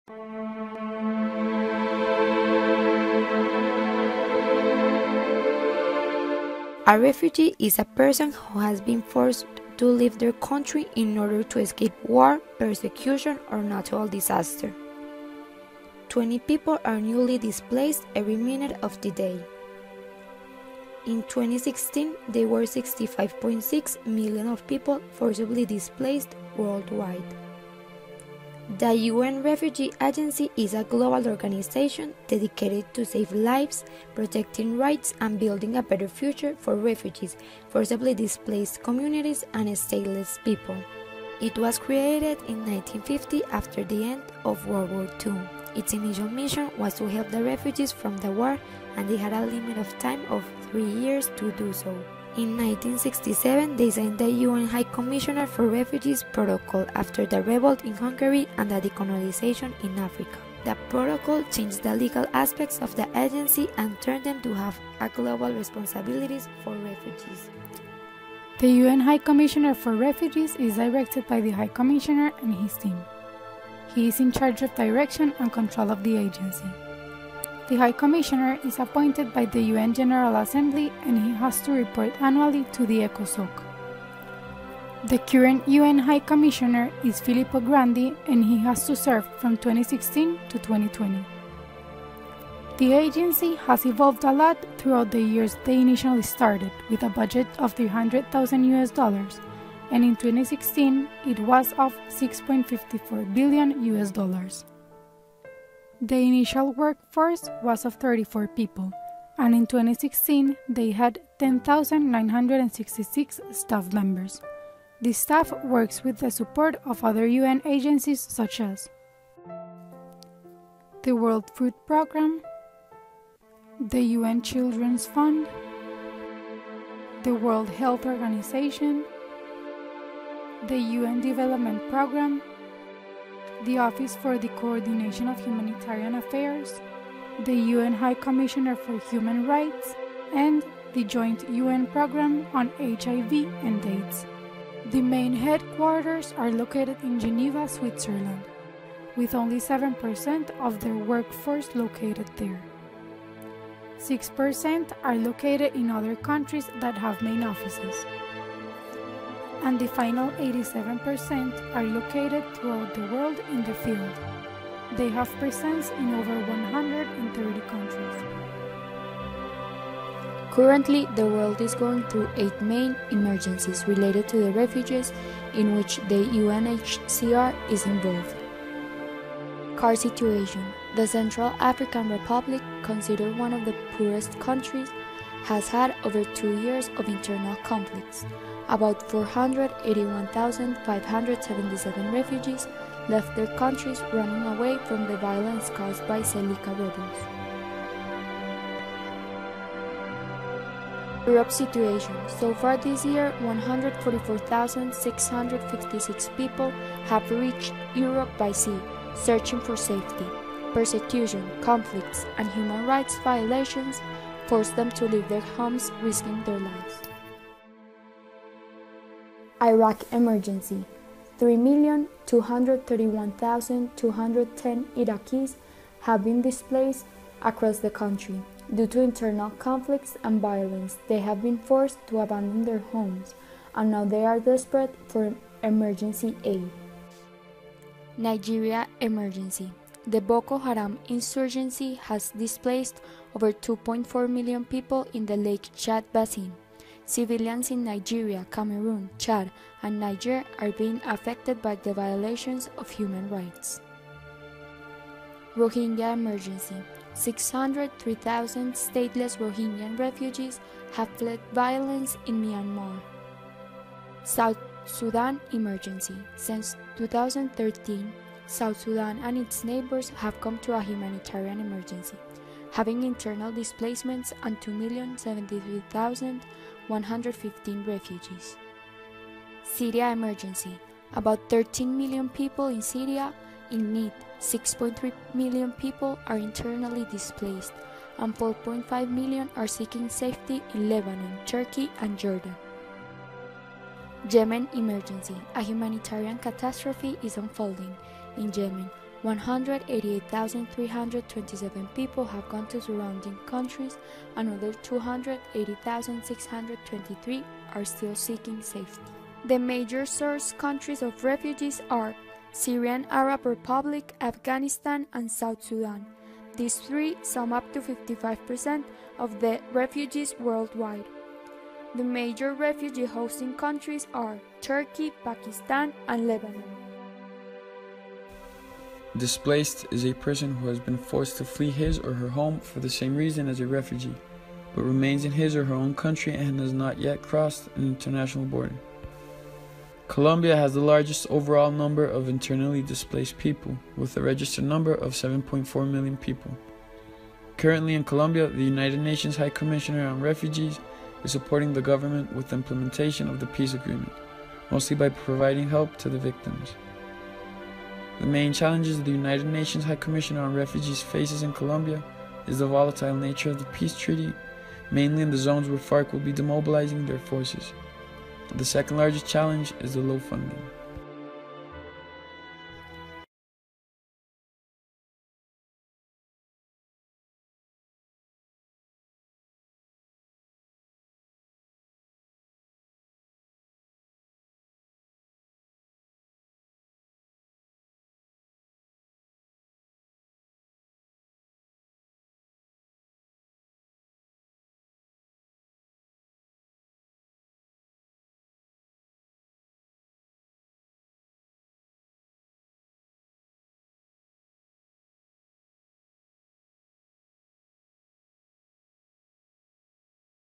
A refugee is a person who has been forced to leave their country in order to escape war, persecution, or natural disaster. 20 people are newly displaced every minute of the day. In 2016, there were 65.6 million of people forcibly displaced worldwide. The UN Refugee Agency is a global organization dedicated to save lives, protecting rights, and building a better future for refugees, forcibly displaced communities, and stateless people. It was created in 1950 after the end of World War II. Its initial mission was to help the refugees from the war, and they had a limit of time of 3 years to do so. In 1967, they signed the UN High Commissioner for Refugees Protocol after the revolt in Hungary and the decolonization in Africa. The protocol changed the legal aspects of the agency and turned them to have a global responsibilities for refugees. The UN High Commissioner for Refugees is directed by the High Commissioner and his team. He is in charge of direction and control of the agency. The High Commissioner is appointed by the UN General Assembly and he has to report annually to the ECOSOC. The current UN High Commissioner is Filippo Grandi and he has to serve from 2016 to 2020. The agency has evolved a lot throughout the years they initially started, with a budget of $300,000 and in 2016 it was of $6.54 billion. The initial workforce was of 34 people, and in 2016 they had 10,966 staff members. The staff works with the support of other UN agencies such as the World Food Programme, the UN Children's Fund, the World Health Organization, the UN Development Programme, the Office for the Coordination of Humanitarian Affairs, the UN High Commissioner for Human Rights, and the Joint UN Programme on HIV and AIDS. The main headquarters are located in Geneva, Switzerland, with only 7% of their workforce located there. 6% are located in other countries that have main offices, and the final 87% are located throughout the world in the field. They have presence in over 130 countries. Currently, the world is going through 8 main emergencies related to the refugees in which the UNHCR is involved. Car situation. The Central African Republic, considered one of the poorest countries, has had over 2 years of internal conflicts. About 481,577 refugees left their countries running away from the violence caused by Seleka rebels. Europe situation. So far this year, 144,656 people have reached Europe by sea, searching for safety. Persecution, conflicts, and human rights violations forced them to leave their homes, risking their lives. Iraq emergency. 3,231,210 Iraqis have been displaced across the country. Due to internal conflicts and violence, they have been forced to abandon their homes, and now they are desperate for emergency aid. Nigeria emergency. The Boko Haram insurgency has displaced over 2.4 million people in the Lake Chad Basin. Civilians in Nigeria, Cameroon, Chad, and Niger are being affected by the violations of human rights. Rohingya emergency. 603,000 stateless Rohingyan refugees have fled violence in Myanmar. South Sudan emergency. Since 2013, South Sudan and its neighbors have come to a humanitarian emergency, having internal displacements and 2,073,115 refugees. Syria emergency. About 13 million people in Syria in need. 6.3 million people are internally displaced, and 4.5 million are seeking safety in Lebanon, Turkey, and Jordan. Yemen emergency. A humanitarian catastrophe is unfolding in Yemen, 188,327 people have gone to surrounding countries. Another 280,623 are still seeking safety. The major source countries of refugees are Syrian Arab Republic, Afghanistan, and South Sudan. These three sum up to 55% of the refugees worldwide. The major refugee hosting countries are Turkey, Pakistan, and Lebanon. Displaced is a person who has been forced to flee his or her home for the same reason as a refugee, but remains in his or her own country and has not yet crossed an international border. Colombia has the largest overall number of internally displaced people, with a registered number of 7.4 million people. Currently in Colombia, the United Nations High Commissioner on Refugees is supporting the government with the implementation of the peace agreement, mostly by providing help to the victims. The main challenges the United Nations High Commissioner on Refugees faces in Colombia is the volatile nature of the peace treaty, mainly in the zones where FARC will be demobilizing their forces. The second largest challenge is the low funding.